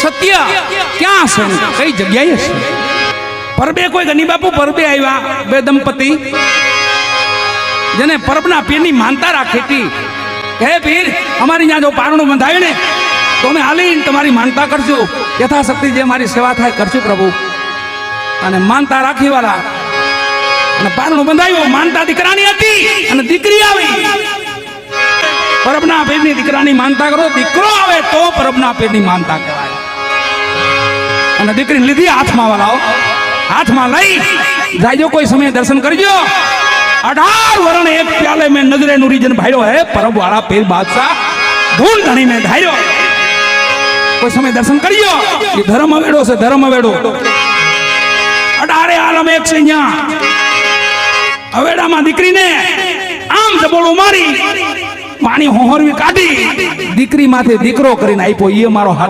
સત્ય ક્યાં છે, કઈ જગ્યાએ છે? પરબે કોઈ ગની બાપુ પરબે આવ્યા બે દંપતી, જેને પરબના પીરની માનતા રાખી હતી. હે પીર, અમારી ત્યાં જો પારણું બંધાયું ને તો અમે હાલીને તમારી માનતા કરશું, યથાશક્તિ જે મારી સેવા થાય કરશું પ્રભુ. અને માનતા રાખી વાળા અને પારણું બંધાયું. માનતા દીકરાની હતી અને દીકરી આવી. પરબના પીરની દીકરાની માનતા કરો, દીકરો આવે તો પરબના પીરની માનતા કરાય. અને દીકરીને લીધી હાથમાં વાળાઓ, હાથમાં લઈ જાયજો, કોઈ સમય દર્શન કરજો. 18 વરણ એક પ્યાલે મેં નજરે નું રીજન ભાઈરો હે પરબ વાળા પીર બાદશાહ ધૂળ ધણી મેં ધાર્યો. કોઈ સમય દર્શન કરજો. એ ધર્મ અવેડો છે, ધર્મ અવેડો. 18 આલમ એક છે. અહીંયા અવેડામાં દીકરીને આમ જબોળું મારી પાણી હોહરવી કાઢી દીકરી માથે દીકરો કરીને આપ્યો. એ મારો હાથ